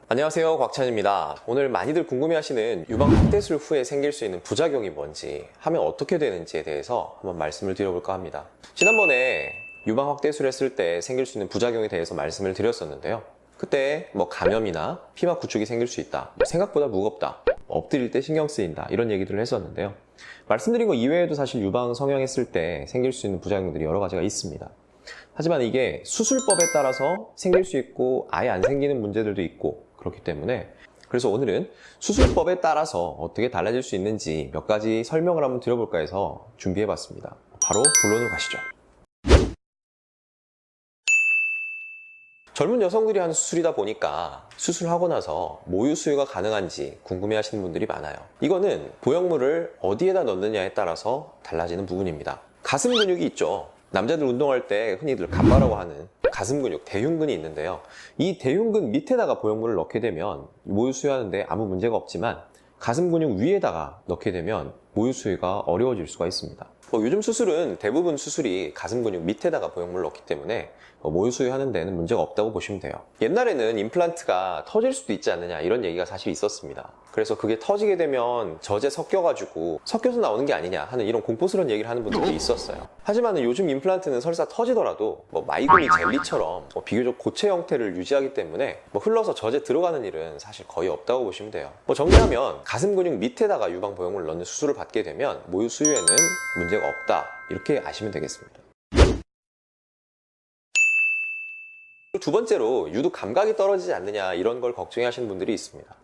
안녕하세요, 곽찬입니다. 오늘 많이들 궁금해하시는 유방 확대술 후에 생길 수 있는 부작용이 뭔지, 하면 어떻게 되는지에 대해서 한번 말씀을 드려볼까 합니다. 지난번에 유방 확대술 했을 때 생길 수 있는 부작용에 대해서 말씀을 드렸었는데요. 그때 감염이나 피막 구축이 생길 수 있다, 생각보다 무겁다, 엎드릴 때 신경 쓰인다, 이런 얘기들을 했었는데요. 말씀드린 거 이외에도 사실 유방 성형했을 때 생길 수 있는 부작용들이 여러 가지가 있습니다. 하지만 이게 수술법에 따라서 생길 수 있고 아예 안 생기는 문제들도 있고 그렇기 때문에, 그래서 오늘은 수술법에 따라서 어떻게 달라질 수 있는지 몇 가지 설명을 한번 드려볼까 해서 준비해봤습니다. 바로 본론으로 가시죠. 젊은 여성들이 하는 수술이다 보니까 수술하고 나서 모유 수유가 가능한지 궁금해하시는 분들이 많아요. 이거는 보형물을 어디에다 넣느냐에 따라서 달라지는 부분입니다. 가슴 근육이 있죠. 남자들 운동할 때 흔히들 갑바라고 하는 가슴 근육, 대흉근이 있는데요. 이 대흉근 밑에다가 보형물을 넣게 되면 모유 수유하는데 아무 문제가 없지만, 가슴 근육 위에다가 넣게 되면 모유 수유가 어려워질 수가 있습니다. 요즘 수술은 대부분 수술이 가슴 근육 밑에다가 보형물을 넣기 때문에 모유 수유하는 데는 문제가 없다고 보시면 돼요. 옛날에는 임플란트가 터질 수도 있지 않느냐, 이런 얘기가 사실 있었습니다. 그래서 그게 터지게 되면 젖에 섞여가지고 섞여서 나오는 게 아니냐 하는 이런 공포스러운 얘기를 하는 분들도 있었어요. 하지만 요즘 임플란트는 설사 터지더라도 마이구미 젤리처럼 비교적 고체 형태를 유지하기 때문에 흘러서 젖에 들어가는 일은 사실 거의 없다고 보시면 돼요. 정리하면 가슴 근육 밑에다가 유방 보형물을 넣는 수술을 받게 되면 모유 수유에는 문제가 없다, 이렇게 아시면 되겠습니다. 두 번째로 유두 감각이 떨어지지 않느냐, 이런 걸 걱정해 하시는 분들이 있습니다.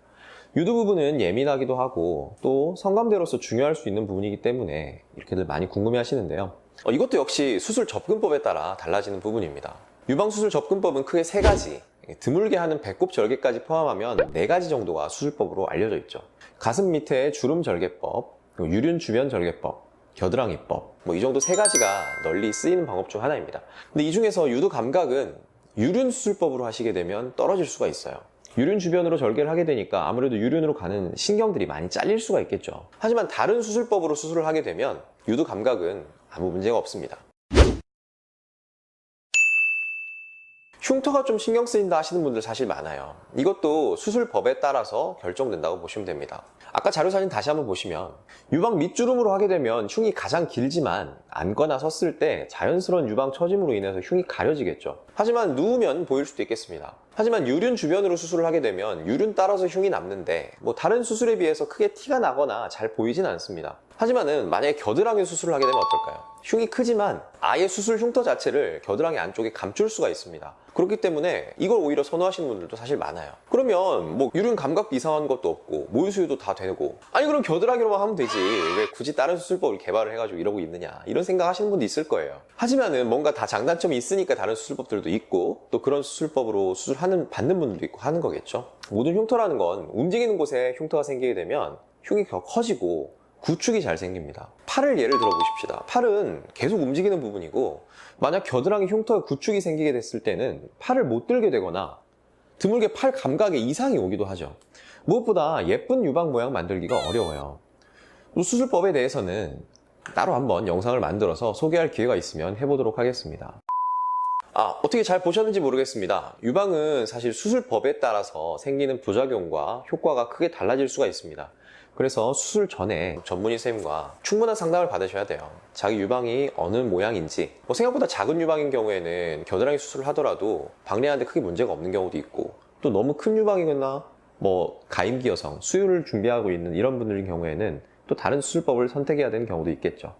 유두 부분은 예민하기도 하고 또 성감대로서 중요할 수 있는 부분이기 때문에 이렇게들 많이 궁금해 하시는데요. 이것도 역시 수술 접근법에 따라 달라지는 부분입니다. 유방수술 접근법은 크게 세 가지, 드물게 하는 배꼽 절개까지 포함하면 4가지 정도가 수술법으로 알려져 있죠. 가슴 밑에 주름 절개법, 유륜 주변 절개법, 겨드랑이법, 이 정도 3가지가 널리 쓰이는 방법 중 하나입니다. 근데 이 중에서 유두 감각은 유륜 수술법으로 하시게 되면 떨어질 수가 있어요. 유륜 주변으로 절개를 하게 되니까 아무래도 유륜으로 가는 신경들이 많이 잘릴 수가 있겠죠. 하지만 다른 수술법으로 수술을 하게 되면 유두 감각은 아무 문제가 없습니다. 흉터가 좀 신경 쓰인다 하시는 분들 사실 많아요. 이것도 수술법에 따라서 결정된다고 보시면 됩니다. 아까 자료사진 다시 한번 보시면 유방 밑주름으로 하게 되면 흉이 가장 길지만 앉거나 섰을 때 자연스러운 유방 처짐으로 인해서 흉이 가려지겠죠. 하지만 누우면 보일 수도 있겠습니다. 하지만 유륜 주변으로 수술을 하게 되면 유륜 따라서 흉이 남는데 다른 수술에 비해서 크게 티가 나거나 잘 보이진 않습니다. 하지만은 만약에 겨드랑이 수술을 하게 되면 어떨까요? 흉이 크지만 아예 수술 흉터 자체를 겨드랑이 안쪽에 감출 수가 있습니다. 그렇기 때문에 이걸 오히려 선호하시는 분들도 사실 많아요. 그러면 유륜 감각도 이상한 것도 없고 모유 수유도 다 되고, 아니 그럼 겨드랑이로만 하면 되지 왜 굳이 다른 수술법을 개발을 해가지고 이러고 있느냐, 이런 생각 하시는 분도 있을 거예요. 하지만은 뭔가 다 장단점이 있으니까 다른 수술법들도 있고 또 그런 수술법으로 받는 분들도 있고 하는 거겠죠. 모든 흉터라는 건 움직이는 곳에 흉터가 생기게 되면 흉이 더 커지고 구축이 잘 생깁니다. 팔을 예를 들어 보십시다. 팔은 계속 움직이는 부분이고, 만약 겨드랑이 흉터에 구축이 생기게 됐을 때는 팔을 못 들게 되거나 드물게 팔 감각에 이상이 오기도 하죠. 무엇보다 예쁜 유방 모양 만들기가 어려워요. 또 수술법에 대해서는 따로 한번 영상을 만들어서 소개할 기회가 있으면 해보도록 하겠습니다. 어떻게 잘 보셨는지 모르겠습니다. 유방은 사실 수술법에 따라서 생기는 부작용과 효과가 크게 달라질 수가 있습니다. 그래서 수술 전에 전문의 선생님과 충분한 상담을 받으셔야 돼요. 자기 유방이 어느 모양인지, 생각보다 작은 유방인 경우에는 겨드랑이 수술을 하더라도 방내하는데 크게 문제가 없는 경우도 있고, 또 너무 큰 유방이거나 가임기 여성, 수유를 준비하고 있는 이런 분들인 경우에는 또 다른 수술법을 선택해야 되는 경우도 있겠죠.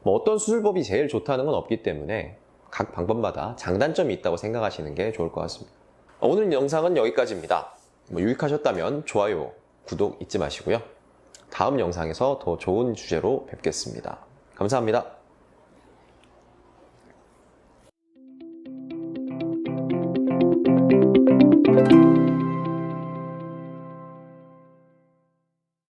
어떤 수술법이 제일 좋다는 건 없기 때문에 각 방법마다 장단점이 있다고 생각하시는 게 좋을 것 같습니다. 오늘 영상은 여기까지입니다. 유익하셨다면 좋아요, 구독 잊지 마시고요. 다음 영상에서 더 좋은 주제로 뵙겠습니다. 감사합니다.